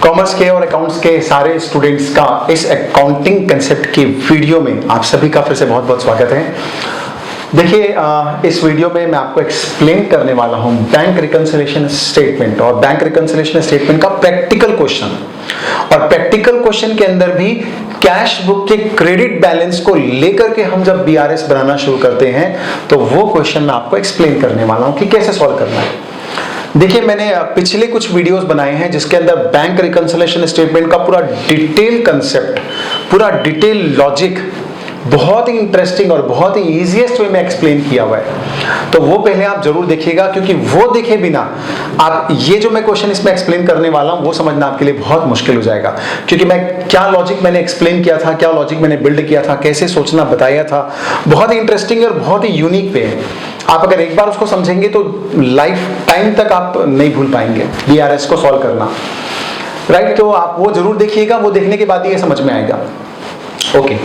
Commerce के और accounts के सारे स्टूडेंट्स का इस अकाउंटिंग कंसेप्ट की वीडियो में आप सभी का फिर से बहुत बहुत स्वागत है। देखिए, इस वीडियो में मैं आपको एक्सप्लेन करने वाला हूं बैंक रिकंसिलिएशन स्टेटमेंट और बैंक रिकंसिलिएशन स्टेटमेंट का प्रैक्टिकल क्वेश्चन। और प्रैक्टिकल क्वेश्चन के अंदर भी कैश बुक के क्रेडिट बैलेंस को लेकर के हम जब बीआरएस बनाना शुरू करते हैं तो वो क्वेश्चन मैं आपको एक्सप्लेन करने वाला हूं कि कैसे सॉल्व करना है। देखिए, मैंने पिछले कुछ वीडियोस बनाए हैं जिसके अंदर बैंक रिकंसिलिएशन स्टेटमेंट का पूरा डिटेल कंसेप्ट, पूरा डिटेल लॉजिक बहुत ही इंटरेस्टिंग और बहुत ही इजीएस्ट वे में एक्सप्लेन किया हुआ है। तो वो पहले आप जरूर देखिएगा, क्योंकि वो देखे बिना आप ये जो मैं क्वेश्चन इसमें एक्सप्लेन करने वाला हूं वो समझना आपके लिए बहुत मुश्किल हो जाएगा। क्योंकि मैं क्या लॉजिक मैंने एक्सप्लेन किया था, क्या लॉजिक मैंने बिल्ड किया था, कैसे सोचना बताया था, बहुत ही इंटरेस्टिंग और बहुत ही यूनिक वे है। आप अगर एक बार उसको समझेंगे तो लाइफ टाइम तक आप नहीं भूल पाएंगे बीआरएस को सॉल्व करना, राइट। तो आप वो जरूर देखिएगा, वो देखने के बाद ये समझ में आएगा। ओके,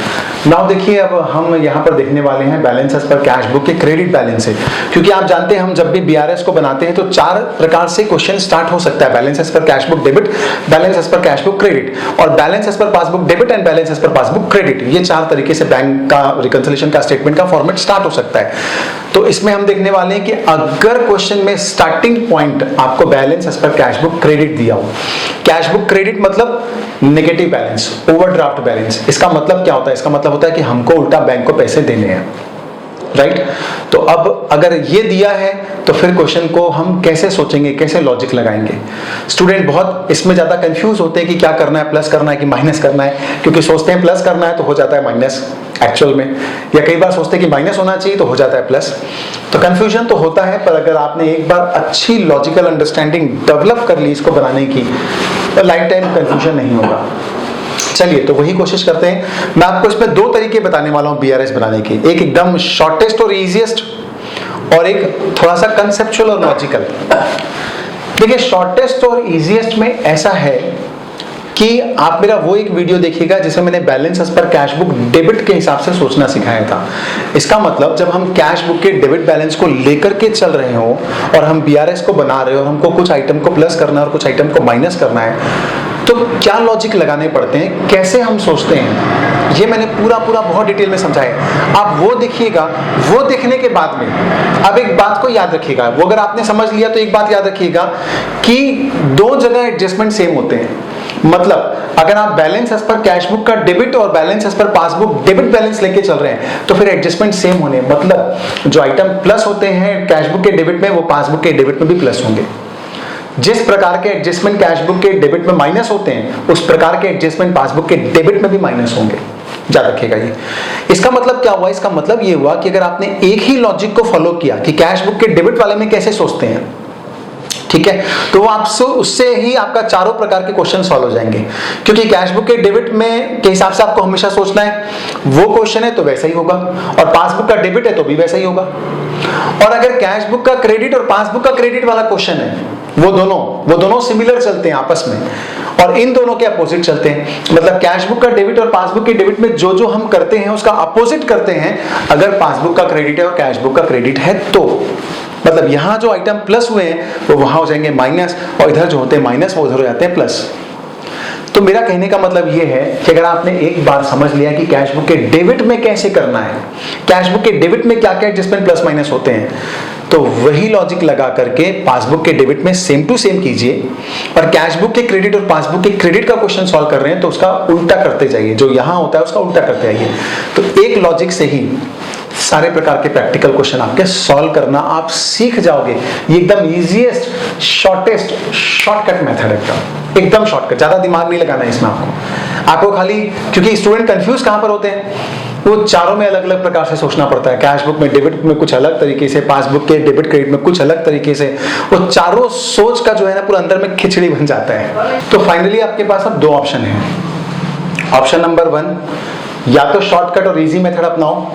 नाउ देखिए, अब हम यहाँ पर देखने वाले हैं balance as per cash book के क्रेडिट बैलेंस है। क्योंकि आप जानते हैं हम जब भी बीआरएस को बनाते हैं तो चार प्रकार से क्वेश्चन स्टार्ट हो सकता है: balance as per cash book debit, balance as per cash book credit, और balance as per passbook debit and balance as per passbook credit. ये चार तरीके से बैंक का रिकंसिलिएशन का स्टेटमेंट का फॉर्मेट स्टार्ट हो सकता है। तो इसमें हम देखने वाले हैं कि अगर क्वेश्चन में स्टार्टिंग पॉइंट आपको balance as per cash book credit दिया हो, कैश बुक क्रेडिट मतलब नेगेटिव बैलेंस, ओवरड्राफ्ट बैलेंस। इसका मतलब क्या होता है? इसका मतलब होता है कि हमको उल्टा बैंक को पैसे देने हैं, राइट। तो अब अगर ये दिया है तो फिर क्वेश्चन को हम कैसे सोचेंगे, कैसे लॉजिक लगाएंगे? स्टूडेंट बहुत इसमें ज्यादा कंफ्यूज होते हैं कि क्या करना है, प्लस करना है कि माइनस करना है। क्योंकि सोचते हैं प्लस करना है तो हो जाता है माइनस एक्चुअल में, या कई बार सोचते हैं कि माइनस होना चाहिए तो हो जाता है प्लस। तो कंफ्यूजन तो होता है, पर अगर आपने एक बार अच्छी लॉजिकल अंडरस्टैंडिंग डेवलप कर ली इसको बनाने की तो लाइफ टाइम कंफ्यूजन नहीं होगा। चलिए, तो वही कोशिश करते हैं। मैं आपको इसमें दो तरीके बताने वाला हूं बीआरएस बनाने के, एक एकदम शॉर्टेस्ट और इजीएस्ट, और एक थोड़ा सा कंसेप्चुअल और लॉजिकल। देखिए, शॉर्टेस्ट और इजीएस्ट में ऐसा है कि आप मेरा वो एक वीडियो देखिएगा जिसमें मैंने balance as per cash book debit के हिसाब से सोचना सिखाया था। इसका मतलब जब हम कैश बुक के डेबिट बैलेंस को लेकर के चल रहे हो और हम बीआरएस को बना रहे हो और हमको कुछ आइटम को प्लस करना है और कुछ आइटम को माइनस करना है, तो क्या लॉजिक लगाने पड़ते हैं, कैसे हम सोचते हैं, ये मैंने पूरा बहुत डिटेल में समझाया। आप वो देखिएगा, वो देखने के बाद में अब एक बात को याद रखिएगा, वो अगर आपने समझ लिया तो एक बात याद रखिएगा कि दो जगह एडजस्टमेंट सेम होते हैं। मतलब अगर आप balance as per cash book का डेबिट और balance as per passbook debit balance लेके चल रहे हैं तो फिर एडजस्टमेंट सेम होने, मतलब जो आइटम प्लस होते हैं कैश बुक के डेबिट में वो पासबुक के डेबिट में भी प्लस होंगे। जिस प्रकार के एडजस्टमेंट कैश बुक के डेबिट में माइनस होते हैं उस प्रकार के एडजस्टमेंट पासबुक के डेबिट में भी माइनस होंगे। याद रखिएगा ये। इसका मतलब क्या हुआ? इसका मतलब ये हुआ कि अगर आपने एक ही लॉजिक को फॉलो किया कि कैश बुक के डेबिट वाले में कैसे सोचते हैं, ठीक है, तो वो आपसे उससे ही आपका चारों प्रकार के क्वेश्चन सॉल्व हो जाएंगे। क्योंकि कैश बुक के डेबिट में के हिसाब से आपको हमेशा सोचना है, वो क्वेश्चन है तो वैसा ही होगा, और पासबुक का डेबिट है तो भी वैसा ही होगा। और अगर कैश बुक का क्रेडिट और पासबुक का क्रेडिट वाला क्वेश्चन है, वो दोनों सिमिलर चलते हैं आपस में, और इन दोनों के अपोजिट चलते हैं। मतलब कैश बुक का डेबिट और पासबुक के डेबिट में जो जो हम करते हैं उसका अपोजिट करते हैं अगर पासबुक का क्रेडिट है और कैश बुक का क्रेडिट है तो। मतलब यहां जो आइटम प्लस हुए हैं वो वहां हो जाएंगे माइनस, और इधर जो होते हैं माइनस वो उधर हो जाते हैं प्लस। तो मेरा कहने का मतलब ये है कि अगर आपने एक बार समझ लिया कि कैश बुक के डेबिट में कैसे करना है, कैश बुक के डेबिट में क्या क्या एडजस्टमेंट प्लस माइनस होते हैं, तो वही लॉजिक लगा करके पासबुक के डेबिट में सेम टू सेम कीजिए, और कैश बुक के क्रेडिट और पासबुक के क्रेडिट का क्वेश्चन सॉल्व कर रहे हैं तो उसका उल्टा करते जाइए, जो यहां होता है उसका उल्टा करते जाइए। तो एक लॉजिक से ही सारे प्रकार के प्रैक्टिकल क्वेश्चन आपके सॉल्व करना आप सीख जाओगे। ये एकदम इजीएस्ट शॉर्टेस्ट शॉर्टकट मेथड है, एकदम शॉर्टकट, ज्यादा दिमाग नहीं लगाना है इसमें आपको खाली, क्योंकि स्टूडेंट कंफ्यूज कहां पर होते हैं, वो चारों में अलग अलग प्रकार से सोचना पड़ता है। कैश बुक में डेबिट में कुछ अलग तरीके से, पासबुक के डेबिट क्रेडिट में कुछ अलग तरीके से, वो चारों सोच का जो है ना पूरा अंदर में खिचड़ी बन जाता है। तो फाइनली आपके पास अब दो ऑप्शन है। ऑप्शन नंबर 1, या तो शॉर्टकट और इजी मेथड अपनाओ।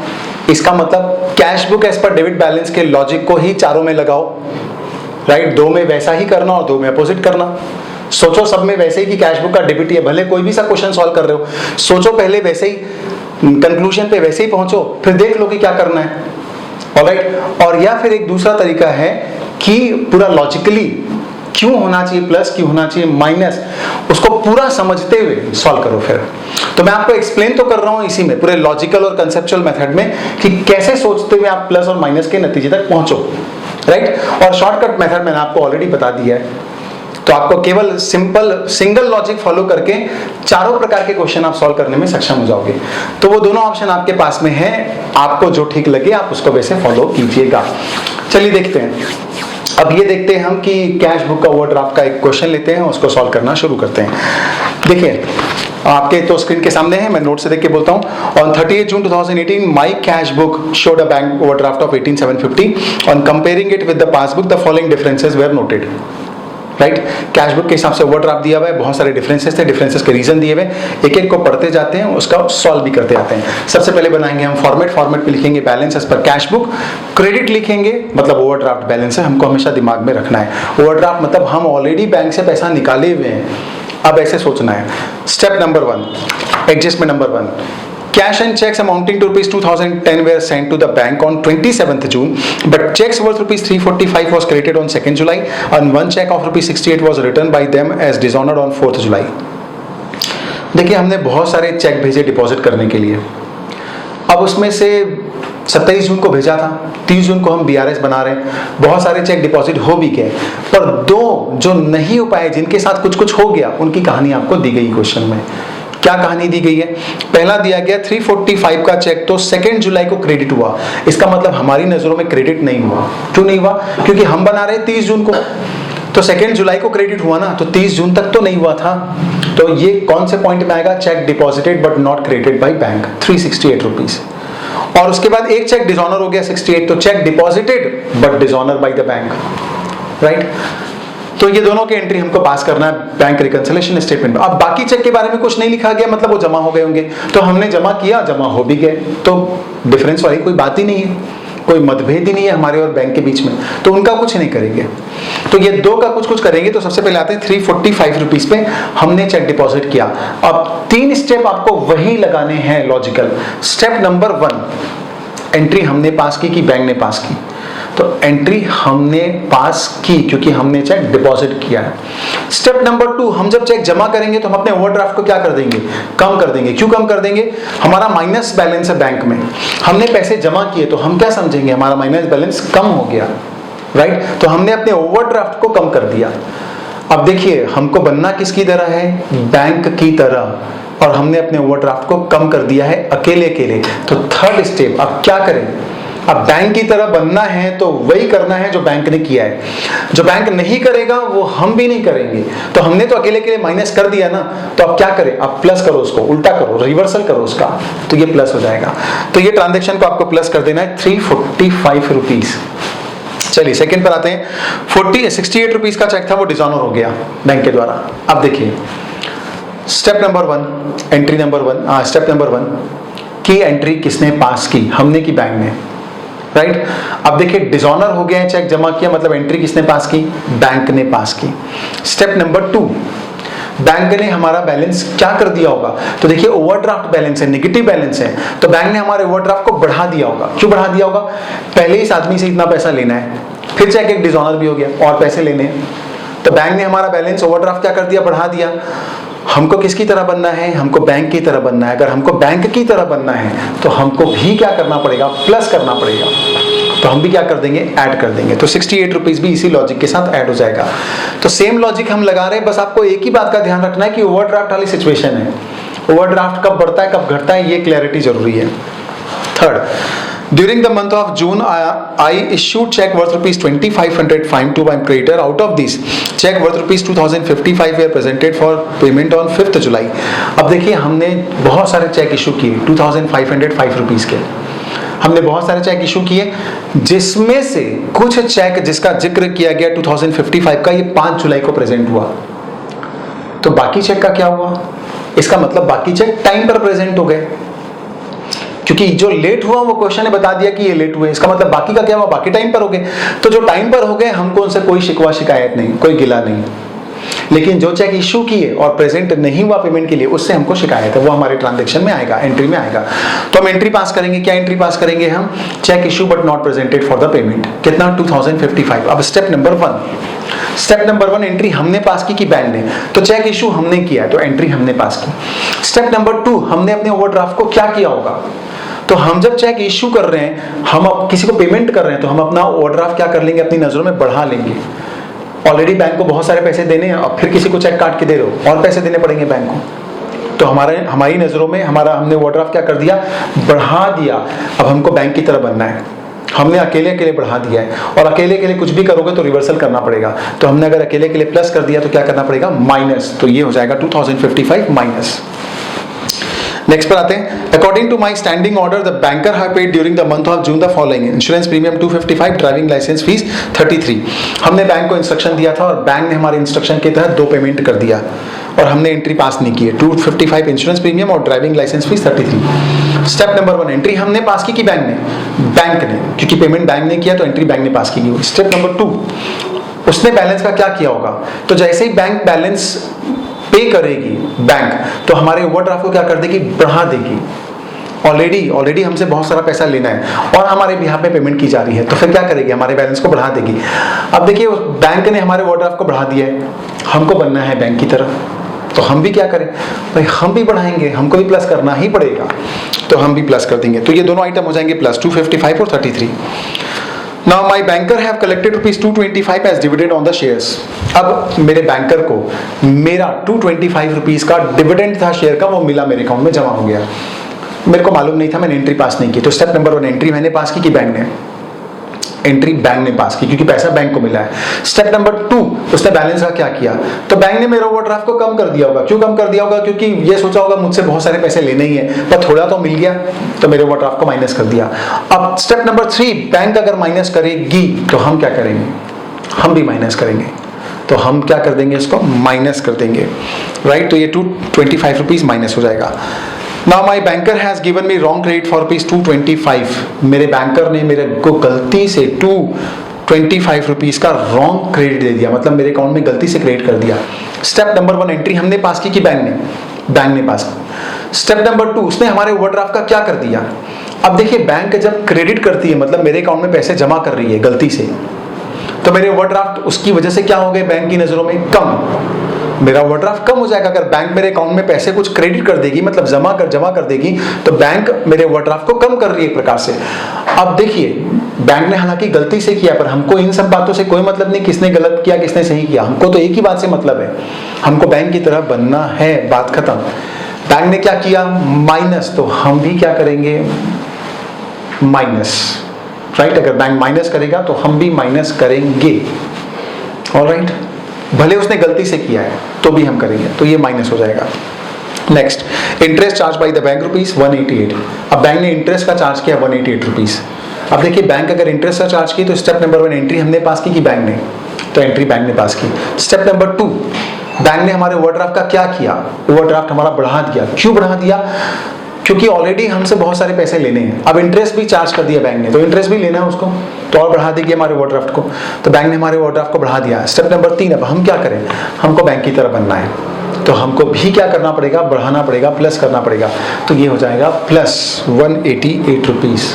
इसका मतलब cash book as per debit balance के लॉजिक को ही चारों में लगाओ, राइट। दो में वैसा ही करना और दो में अपोजिट करना। सोचो सब में वैसे ही कि कैश बुक का डेबिट ही है, भले कोई भी सा क्वेश्चन सॉल्व कर रहे हो, सोचो पहले वैसे ही, कंक्लूजन पे वैसे ही पहुंचो, फिर देख लो कि क्या करना है, ऑलराइट। और या फिर एक दूसरा तरीका है कि पूरा लॉजिकली क्यों होना चाहिए प्लस, क्यों होना चाहिए माइनस, उसको पूरा समझते हुए सॉल्व करो फिर। तो मैं आपको एक्सप्लेन तो कर रहा हूं इसी में पूरे लॉजिकल और कंसेप्चुअल मेथड में कि कैसे सोचते हुए आप प्लस और माइनस के नतीजे तक पहुंचो, राइट। और शॉर्टकट मेथड मैंने आपको ऑलरेडी बता दिया है, तो आपको केवल सिंपल सिंगल लॉजिक फॉलो करके चारों प्रकार के क्वेश्चन आप सॉल्व करने में सक्षम हो जाओगे। तो वो दोनों ऑप्शन आपके पास में है, आपको जो ठीक लगे आप उसको वैसे फॉलो कीजिएगा। चलिए देखते हैं, अब ये देखते हैं हम कि कैश बुक का ओवरड्राफ्ट का एक क्वेश्चन लेते हैं, उसको सॉल्व करना शुरू करते हैं। देखिए आपके तो स्क्रीन के सामने है, मैं नोट से देख के बोलता हूं। On 30 June 2018 my cash book showed a bank overdraft of 18,750 on comparing it with the passbook the following differences were noted, right. Cash book के हिसाब से ओवरड्राफ्ट दिया हुआ है, बहुत सारे डिफरेंसेस थे, डिफरेंसेस के रीजन दिए हुए, एक एक को पढ़ते जाते हैं, उसका सॉल्व भी करते जाते हैं। सबसे पहले बनाएंगे हम फॉर्मेट पे लिखेंगे balance as per cash book, credit लिखेंगे मतलब ओवरड्राफ्ट बैलेंस है, हमको हमेशा दिमाग में रखना है। ओवरड्राफ्ट मतलब हम ऑलरेडी बैंक से पैसा निकाले हुए हैं, अब ऐसे सोचना है। Step number 1, adjustment number 1, cash and checks amounting to rupees 2010 were sent to the bank on 27th June, but checks worth rupees 345 was credited on 2nd July and one check of rupees 68 was returned by them as dishonored on 4th July. देखिए हमने बहुत सारे check भेजे deposit करने के लिए, अब उसमें से 27 जून को भेजा था, 30 जून को हम BRS बना रहे हैं, बहुत सारे चेक डिपॉजिट हो भी गए, पर दो जो नहीं हो पाए, जिनके साथ कुछ कुछ हो गया, उनकी कहानी आपको दी गई क्वेश्चन में। क्या कहानी दी गई है? पहला दिया गया 345 का चेक तो 2 जुलाई को क्रेडिट हुआ, इसका मतलब हमारी नजरों में क्रेडिट नहीं हुआ। क्यों नहीं हुआ? क्योंकि हम बना रहे 30 जून को, तो 2 जुलाई को क्रेडिट हुआ ना, तो 30 जून तक तो नहीं हुआ था। तो ये कौन से पॉइंट में आएगा? Check deposited but not credited by bank, 368 rupees. और उसके बाद एक चेक डिसऑनर हो गया 68, तो check deposited but dishonour by the bank, right. तो ये दोनों की एंट्री हमको पास करना है बैंक रिकंसिलिएशन स्टेटमेंट में। अब बाकी चेक के बारे में कुछ नहीं लिखा गया, मतलब वो जमा हो गए होंगे, तो हमने जमा किया, जमा हो भी गए, तो डिफरेंस वाली कोई बात ही नहीं है, कोई मतभेद ही नहीं है हमारे और बैंक के बीच में, तो उनका कुछ नहीं करेंगे। तो ये दो का कुछ कुछ करेंगे। तो सबसे पहले आते हैं 345 रुपीज पे हमने चेक डिपॉजिट किया। अब 3 स्टेप आपको वही लगाने हैं लॉजिकल। स्टेप नंबर 1, एंट्री हमने पास की कि बैंक ने पास की? तो एंट्री हमने पास की क्योंकि हमने चेक डिपॉजिट किया है। स्टेप नंबर 2, हम जब चेक जमा करेंगे तो हम अपने ओवरड्राफ्ट को क्या कर देंगे? कम कर देंगे। क्यों कम कर देंगे? हमारा माइनस बैलेंस है बैंक में, हमने पैसे जमा किए, तो हम क्या समझेंगे? हमारा माइनस बैलेंस कम हो गया, राइट। तो हमने अपने ओवरड्राफ्ट को कम कर दिया। अब देखिए हमको बनना किसकी तरह है? बैंक की तरह, और हमने अपने ओवरड्राफ्ट को कम कर दिया है अकेले अकेले। तो थर्ड स्टेप, अब क्या करें? अब बैंक की तरह बनना है तो वही करना है जो बैंक ने किया है। जो बैंक नहीं करेगा वो हम भी नहीं करेंगे। तो हमने तो अकेले के लिए माइनस कर दिया ना, तो अब क्या करें? अब प्लस करो, उसको उल्टा करो, रिवर्सल करो उसका, तो ये प्लस हो जाएगा। तो ये ट्रांजेक्शन को आपको प्लस कर देना है 345 रुपीज। चलिए सेकंड पर आते हैं। 68 रुपीज का चेक था, वो डिसऑनर हो गया बैंक के द्वारा। अब देखिए step number 1, entry number 1, step number 1 की एंट्री किसने पास की? हमने की बैंक ने, राइट। अब देखिए डिसऑनर हो गया है, चेक जमा किया, मतलब एंट्री किसने पास की? बैंक ने पास की। स्टेप नंबर 2, बैंक ने हमारा बैलेंस क्या कर दिया होगा? तो देखिए ओवरड्राफ्ट बैलेंस है, नेगेटिव बैलेंस है, तो बैंक ने हमारे ओवरड्राफ्ट को बढ़ा दिया होगा। क्यों बढ़ा दिया होगा? पहले इस आदमी से इतना पैसा लेना है, फिर चेक एक डिसऑनर भी हो गया और पैसे लेने हैं, तो बैंक ने हमारा बैलेंस ओवरड्राफ्ट क्या कर दिया? बढ़ा दिया। हमको किसकी तरह बनना है? हमको बैंक की तरह बनना है। अगर हमको बैंक की तरह बनना है तो हमको भी क्या करना पड़ेगा? प्लस करना पड़ेगा। तो हम भी क्या कर देंगे? ऐड कर देंगे। तो 68 रुपीज भी इसी लॉजिक के साथ ऐड हो जाएगा। तो सेम लॉजिक हम लगा रहे हैं, बस आपको एक ही बात का ध्यान रखना है कि ओवरड्राफ्ट वाली सिचुएशन है, ओवरड्राफ्ट कब बढ़ता है कब घटता है, ये क्लैरिटी जरूरी है। Third, during the month of June, I issued check worth rupees 2500 fine to my creditor. Out of these, check worth rupees 2055 were presented for payment on 5th July. अब देखिए हमने बहुत सारे चेक इशू किए 2505 rupees के, हमने बहुत सारे चेक इशू किए, जिसमें से कुछ चेक जिसका जिक्र किया गया 2055 का, ये 5 जुलाई को प्रेजेंट हुआ। तो बाकी चेक का क्या हुआ? इसका मतलब बाकी चेक टाइम पर प्रेजेंट हो गए, क्योंकि जो लेट हुआ वो क्वेश्चन ने बता दिया कि ये लेट हुए, इसका मतलब बाकी का क्या हुआ? बाकी टाइम पर हो गए। तो जो टाइम पर हो गए हमको उनसे कोई शिकवा शिकायत नहीं, कोई गिला नहीं। लेकिन जो चेक इशू किए और प्रेजेंट नहीं हुआ पेमेंट के लिए, उससे हमको शिकायत है, वो हमारे ट्रांजेक्शन में आएगा, एंट्री में आएगा। तो हम एंट्री पास करेंगे। क्या एंट्री पास करेंगे हम? Cheque issue but not presented for the payment. कितना? 2055। अब स्टेप नंबर 1 एंट्री हमने पास की बैंक ने, तो चेक इशू हमने किया तो एंट्री हमने पास की। स्टेप नंबर 2, हमने अपने ओवरड्राफ्ट को क्या किया होगा? तो हम जब चेक इशू कर रहे हैं, हम अब किसी को पेमेंट कर रहे हैं, तो हम अपना ओवरड्राफ्ट क्या कर लेंगे? अपनी नजरों में बढ़ा लेंगे। ऑलरेडी बैंक को बहुत सारे पैसे देने हैं, अब फिर किसी को चेक काट के दे रहे हो, और पैसे देने पड़ेंगे बैंक को, तो हमारी नजरों में हमने ओवरड्राफ्ट क्या कर दिया? बढ़ा दिया। अब हमको बैंक की तरह बनना है। हमने अकेले बढ़ा दिया है, और अकेले कुछ भी करोगे तो रिवर्सल करना पड़ेगा। तो हमने अगर अकेले प्लस कर दिया तो क्या करना पड़ेगा? माइनस। तो ये हो जाएगा 2055 माइनस। नेक्स्ट पर आते हैं। According to my standing order the banker have paid during the month of June the following: insurance premium 255, driving licence fees 33। हमने बैंक को इंस्ट्रक्शन दिया था और बैंक ने हमारे इंस्ट्रक्शन के तहत 2 पेमेंट कर दिया, और हमने एंट्री पास नहीं की है। 255 इंश्योरेंस प्रीमियम और driving licence fees 33। Step number 1 entry हमने पास की कि बैंक ने, क्योंकि पेमेंट बैंक ने किया तो एंट्री बैंक ने पास की। स्टेप नंबर 2, उसने बैलेंस का क्या किया होगा? तो जैसे ही बैंक बैलेंस पे करेगी बैंक, तो हमारे ओवरड्राफ्ट को क्या कर देगी? बढ़ा देगी। ऑलरेडी हमसे बहुत सारा पैसा लेना है और हमारे बिहाफ पे पेमेंट की जा रही है, तो फिर क्या करेगी? हमारे बैलेंस को बढ़ा देगी। अब देखिए, बैंक ने हमारे ओवरड्राफ्ट को बढ़ा दिया है, हमको बनना है बैंक की तरह, तो हम भी क्या करें भाई? हम भी बढ़ाएंगे, हमको भी प्लस करना ही पड़ेगा, तो हम भी प्लस कर देंगे। तो ये दोनों आइटम हो जाएंगे प्लस, 255 और 33। Now my banker have collected ₹225 as dividend on the shares. अब मेरे बैंकर को मेरा 225 रुपीज का डिविडेंड था शेयर का, वो मिला, मेरे अकाउंट में जमा हो गया। मेरे को मालूम नहीं था, मैंने एंट्री पास नहीं की। तो स्टेप नंबर 1 एंट्री मैंने पास की कि बैंक ने? एंट्री बैंक ने पास की, क्योंकि पैसा बैंक को मिला है। स्टेप नंबर 2, उसने बैलेंस का क्या किया? तो बैंक ने मेरे ओवरड्राफ्ट को कम कर दिया होगा। क्यों कम कर दिया होगा? क्योंकि ये सोचा होगा मुझसे बहुत सारे पैसे लेने ही है, पर थोड़ा तो मिल गया, तो मेरे ओवरड्राफ्ट को माइनस कर दिया। अब स्टेप नंबर 3, बैंक अगर माइनस करेगी तो हम क्या करेंगे? हम भी माइनस करेंगे। तो हम क्या कर देंगे? इसको माइनस कर देंगे, राइट? तो ये 225 रुपीज माइनस हो जाएगा। Now my banker has given me wrong credit for ₹225. मेरे बैंकर ने मेरे को गलती से 225 रुपीज का रॉन्ग क्रेडिट दे दिया, मतलब मेरे अकाउंट में गलती से क्रेडिट कर दिया। स्टेप नंबर 1 एंट्री हमने पास की कि बैंक ने? बैंक ने पास की। स्टेप नंबर 2, उसने हमारे ओवरड्राफ्ट का क्या कर दिया? अब देखिए, बैंक जब क्रेडिट करती है, मतलब मेरे अकाउंट में पैसे जमा कर रही है गलती से, तो मेरे ओवरड्राफ्ट उसकी वजह से क्या हो गए? बैंक की नजरों में कम। मेरा ओवरड्राफ्ट कम हो जाएगा। अगर बैंक मेरे अकाउंट में पैसे कुछ क्रेडिट कर देगी, मतलब जमा कर देगी, तो बैंक मेरे ओवरड्राफ्ट को कम कर रही है एक प्रकार से। अब देखिए, बैंक ने हालांकि गलती से किया, पर हमको इन सब बातों से कोई मतलब नहीं, किसने गलत किया किसने सही किया। हमको तो एक ही बात से मतलब है, हमको बैंक की तरह बनना है, बात खत्म। बैंक ने क्या किया? माइनस, तो हम भी क्या करेंगे? Minus, right? अगर बैंक माइनस करेगा तो हम भी माइनस करेंगे, ऑलराइट? भले उसने गलती से किया है तो भी हम करेंगे, तो ये माइनस हो जाएगा। Next, interest charge by the bank ₹188। अब बैंक ने इंटरेस्ट का चार्ज किया 188 रुपीज। अब देखिए, बैंक अगर इंटरेस्ट का चार्ज की तो स्टेप नंबर 1 एंट्री हमने पास की कि बैंक ने? तो एंट्री बैंक ने पास की। स्टेप नंबर 2, बैंक ने हमारे ओवरड्राफ्ट का क्या किया? ओवरड्राफ्ट हमारा बढ़ा दिया। क्यों बढ़ा दिया? क्योंकि ऑलरेडी हमसे बहुत सारे पैसे लेने हैं, अब इंटरेस्ट भी चार्ज कर दिया बैंक ने, तो इंटरेस्ट भी लेना है उसको, तो और बढ़ा देगी हमारे ओवरड्राफ्ट को, तो बैंक ने हमारे ओवरड्राफ्ट को बढ़ा दिया। स्टेप नंबर 3, अब हम क्या करें? हमको बैंक की तरह बनना है, तो हमको भी क्या करना पड़ेगा? बढ़ाना पड़ेगा, प्लस करना पड़ेगा। तो ये हो जाएगा प्लस 188 रुपीज,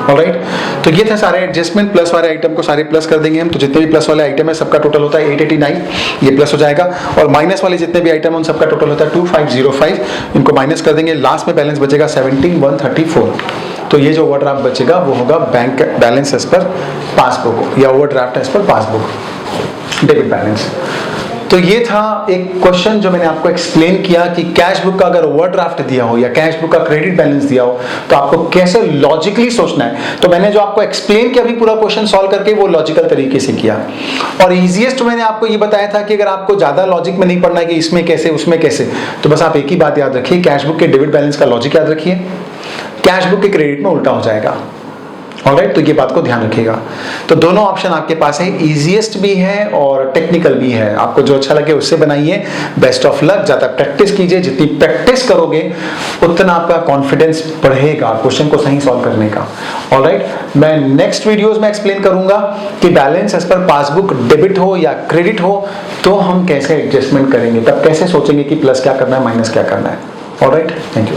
ऑलराइट? तो ये थे सारे एडजस्टमेंट, प्लस वाले आइटम को सारे प्लस कर देंगे हम, तो जितने भी प्लस वाले आइटम है सबका टोटल होता है 889, ये प्लस हो जाएगा। और माइनस वाले जितने भी आइटम उन सबका टोटल होता है 2505, इनको माइनस कर देंगे। लास्ट में बैलेंस बचेगा 17134। तो ये जो ओवरड्राफ्ट बचेगा वो होगा bank balance as per passbook, या overdraft as per passbook, debit balance. तो ये था एक क्वेश्चन जो मैंने आपको एक्सप्लेन किया कि कैश बुक का अगर ओवरड्राफ्ट दिया हो या कैश बुक का क्रेडिट बैलेंस दिया हो तो आपको कैसे लॉजिकली सोचना है। तो मैंने जो आपको एक्सप्लेन किया अभी पूरा क्वेश्चन सॉल्व करके, वो लॉजिकल तरीके से किया। और इजीएस्ट मैंने आपको ये बताया था कि अगर आपको ज्यादा लॉजिक में नहीं पढ़ना है कि इसमें कैसे उसमें कैसे, तो बस आप एक ही बात याद रखिए, कैश बुक के डेबिट बैलेंस का लॉजिक याद रखिए, कैश बुक के क्रेडिट में उल्टा हो जाएगा। ऑलराइट, तो ये बात को ध्यान रखिएगा। तो दोनों ऑप्शन आपके पास है, इजीएस्ट भी है और टेक्निकल भी है, आपको जो अच्छा लगे उससे बनाइए। बेस्ट ऑफ लक, ज्यादा प्रैक्टिस कीजिए, जितनी प्रैक्टिस करोगे उतना आपका कॉन्फिडेंस बढ़ेगा क्वेश्चन को सही सॉल्व करने का। ऑलराइट, मैं नेक्स्ट वीडियोस में एक्सप्लेन करूंगा कि balance as per passbook debit हो या क्रेडिट हो तो हम कैसे एडजस्टमेंट करेंगे, तब कैसे सोचेंगे कि प्लस क्या करना है माइनस क्या करना है। Alright, thank you.